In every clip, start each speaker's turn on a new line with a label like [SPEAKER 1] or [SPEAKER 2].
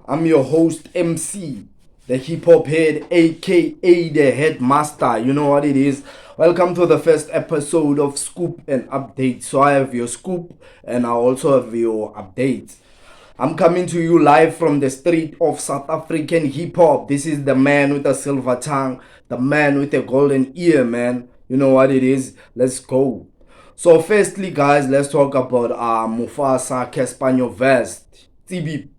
[SPEAKER 1] I'm your host, MC, the hip hop head, aka the headmaster. You know what it is. Welcome to the first episode of Scoop and Update. So I have your scoop and I also have your updates. I'm coming to you live from the street of South African hip hop. This is the man with a silver tongue, the man with a golden ear, man. You know what it is. Let's go. So firstly, guys, let's talk about Mufasa Cassper Nyovest. TB.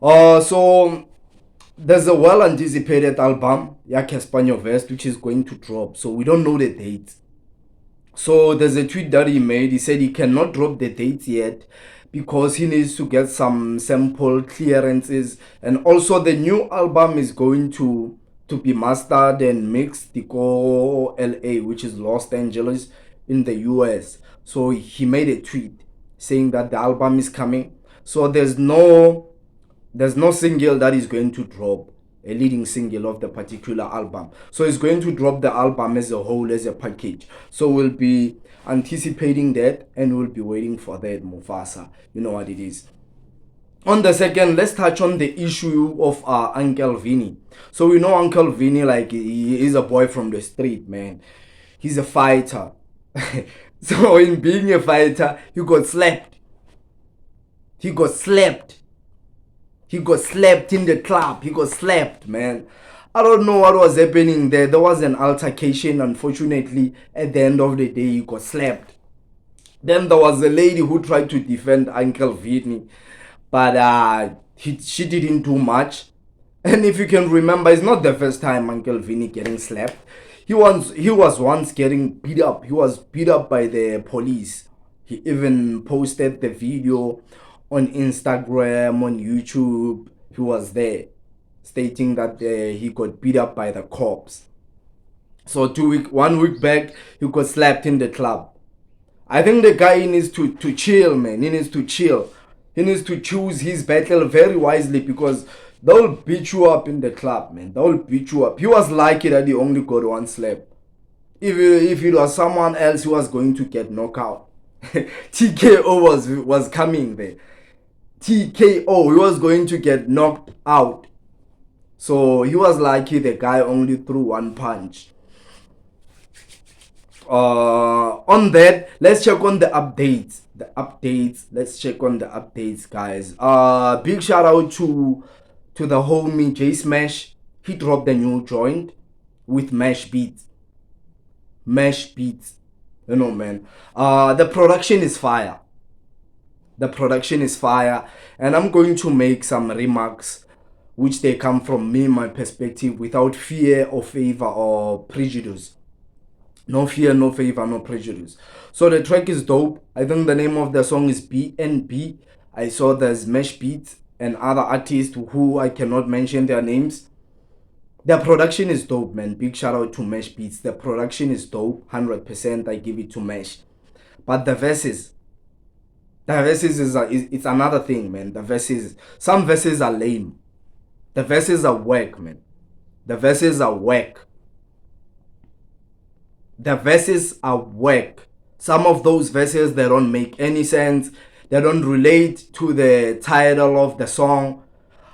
[SPEAKER 1] So there's a well anticipated album, yeah, Cassper Nyovest, which is going to drop. So we don't know the date. So there's a tweet that he made. He said he cannot drop the date yet because he needs to get some sample clearances, and also the new album is going to be mastered and mixed to go LA, which is Los Angeles in the US. So he made a tweet saying that the album is coming. So there's no single that is going to drop, a leading single of the particular album. So it's going to drop the album as a whole, as a package. So we'll be anticipating that and we'll be waiting for that, Mufasa. You know what it is. On the second, let's touch on the issue of Uncle Vinny. So we know Uncle Vinny, like, he is a boy from the street, man. He's a fighter. So in being a fighter, he got slapped. He got slapped. He got slapped in the club. He got slapped, man. I don't know what was happening there. There was an altercation, unfortunately. At the end of the day, he got slapped. Then there was a lady who tried to defend Uncle Vinny, but she didn't do much. And if you can remember, it's not the first time Uncle Vinny getting slapped. He was once getting beat up. He was beat up by the police. He even posted the video on Instagram, on YouTube. He was there stating that he got beat up by the cops. So 1 week back, he got slapped in the club. I think the guy needs to chill, man. He needs to chill. He needs to choose his battle very wisely, because they'll beat you up in the club, man. They'll beat you up. He was lucky that he only got one slap. If it was someone else, he was going to get knocked out. TKO was coming there. TKO, he was going to get knocked out. So he was lucky the guy only threw one punch. On that, let's check on the updates. Let's check on the updates, guys. Big shout out to the homie J Smash. He dropped the new joint with Mash Beats. You know, man. The production is fire. And I'm going to make some remarks which they come from me, my perspective, without fear or favor or prejudice. No fear, no favor, no prejudice. So the track is dope. I think the name of the song is BNB. I saw there's Mash Beats and other artists who I cannot mention their names. The production is dope, man. Big shout out to Mash Beats. The production is dope. 100% I give it to Mash. But the verses it's another thing, man. Some verses are lame. The verses are whack, man. The verses are whack. Some of those verses, they don't make any sense. They don't relate to the title of the song.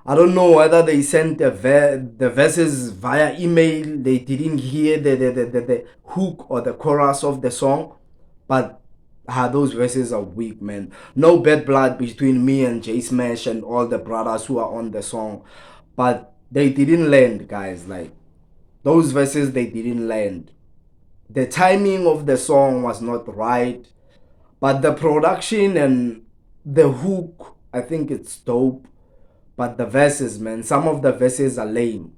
[SPEAKER 1] I don't know whether they sent the verses via email. They didn't hear the hook or the chorus of the song. But those verses are weak, man. No bad blood between me and J Smash and all the brothers who are on the song. But they didn't land, guys. Like, those verses, they didn't land. The timing of the song was not right. But the production and the hook, I think it's dope. But the verses, man, some of the verses are lame.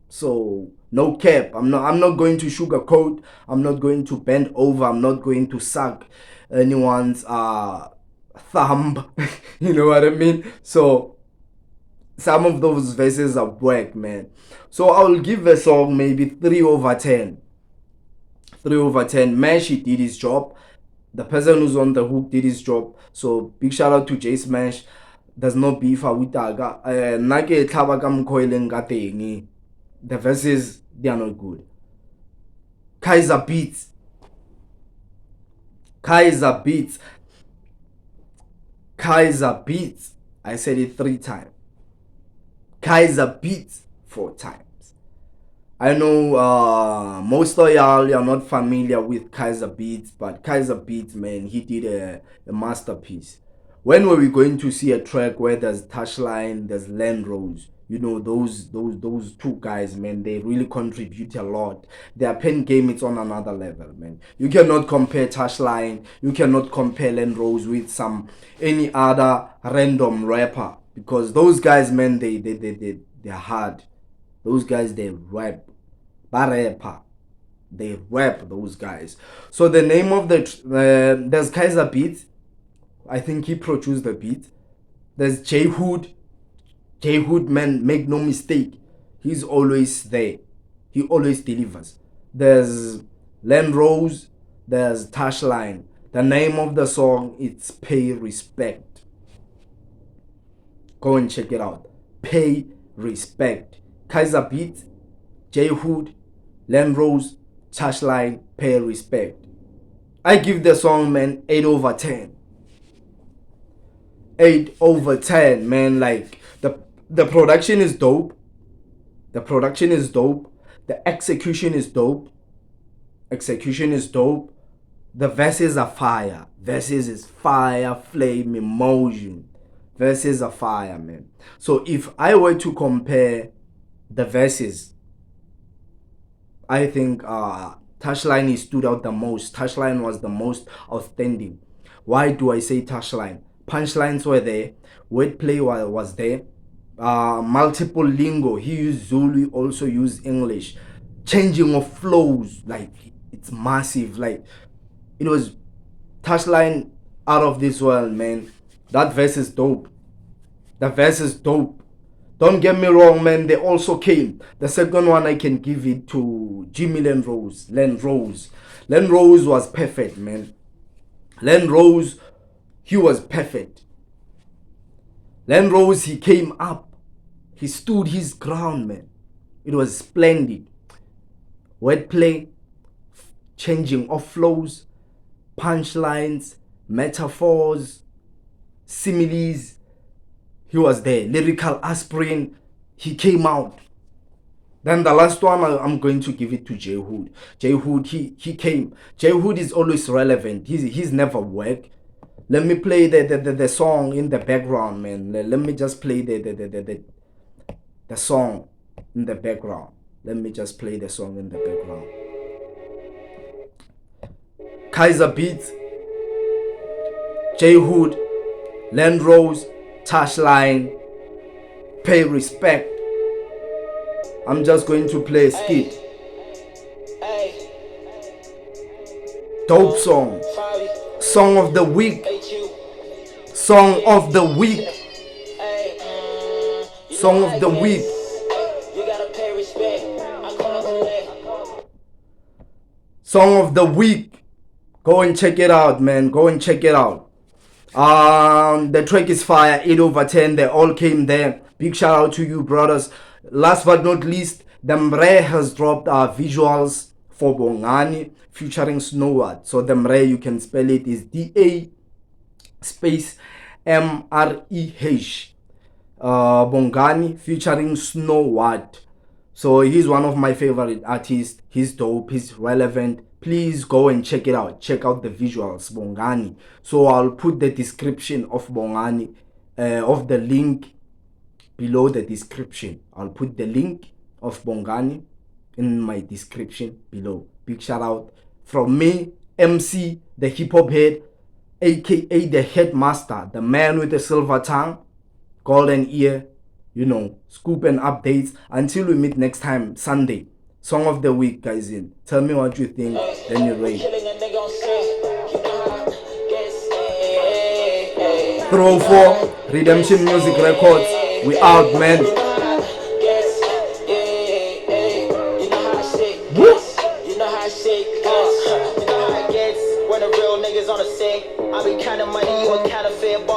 [SPEAKER 1] So no cap. I'm not going to sugarcoat. I'm not going to bend over. I'm not going to suck anyone's thumb. You know what I mean? So some of those verses are whack, man. So I'll give the song maybe 3/10. 3/10. Mash, he did his job. The person who's on the hook did his job. So big shout out to J Smash. There's no beef with Aga. The verses, they are not good. KaizerBeatz. I said it 3 times. KaizerBeatz 4 times. I know most of y'all are not familiar with KaizerBeatz, but KaizerBeatz, man, he did a masterpiece. When were we going to see a track where there's Touchline, there's Land Rose? You know, those two guys, man, they really contribute a lot. Their pen game, it's on another level, man. You cannot compare Touchline, you cannot compare Land Rose with any other random rapper, because those guys, man, they're hard. Those guys, they rap. Rapper. They rap, those guys. So the name of there's KaizerBeatz. I think he produced the beat. There's J-Hood. J-Hood, man, make no mistake. He's always there. He always delivers. There's Land Rose. There's Touchline. The name of the song, it's Pay Respect. Go and check it out. Pay Respect. KaizerBeatz, J-Hood, Land Rose, Touchline, Pay Respect. I give the song, man, 8 over 10. 8 over 10, man. Like, the production is dope. The production is dope. The execution is dope. Execution is dope. The verses are fire. Verses is fire, flame, emotion. Verses are fire, man. So if I were to compare the verses, I think Touchline stood out the most. Touchline was the most outstanding. Why do I say Touchline? Punchlines were there. Wordplay was there. Multiple lingo. He used Zulu, also used English. Changing of flows, like, it's massive. Like, it was Touchline out of this world, man. That verse is dope. The verse is dope. Don't get me wrong, man. They also came. The second one, I can give it to Jimmy Land Rose. Land Rose. Land Rose was perfect, man. Land Rose, he was perfect. Land Rose, he came up. He stood his ground, man. It was splendid. Wordplay, changing of flows, punchlines, metaphors, similes. He was there. Lyrical aspirin, he came out. Then the last one, I'm going to give it to J-Hood. J-Hood, he came. J-Hood is always relevant. He's never worked. Let me play the song in the background, man. Let me just play the song in the background. Let me just play the song in the background. KaizerBeatz, J-Hood, Land Rose, Touchline, Pay Respect. I'm just going to play a skit. Dope song. Song of the week. Song of the week. Song of the week. Song of the week. Go and check it out, man. Go and check it out. The track is fire. 8 over 10. They all came there. Big shout out to you, brothers. Last but not least, Damreh has dropped visuals for Bongani featuring S.O.W. So Damreh, you can spell it, is D-A space M-R-E-H. Bongani featuring S.O.W. So he's one of my favorite artists. He's dope. He's relevant. Please go and check it out. Check out the visuals, Bongani. So I'll put the description of Bongani, of the link below the description. I'll put the link of Bongani in my description below. Big shout out from me, MC, the hip hop head, aka the headmaster, the man with the silver tongue, golden ear, you know, scoop and updates. Until we meet next time, Sunday. Song of the week, guys. In. Tell me what you think, then you rate. Throw for Redemption Music Records. We out, man. When the real niggas on the scene, I be counting money, you a counterfeit ball.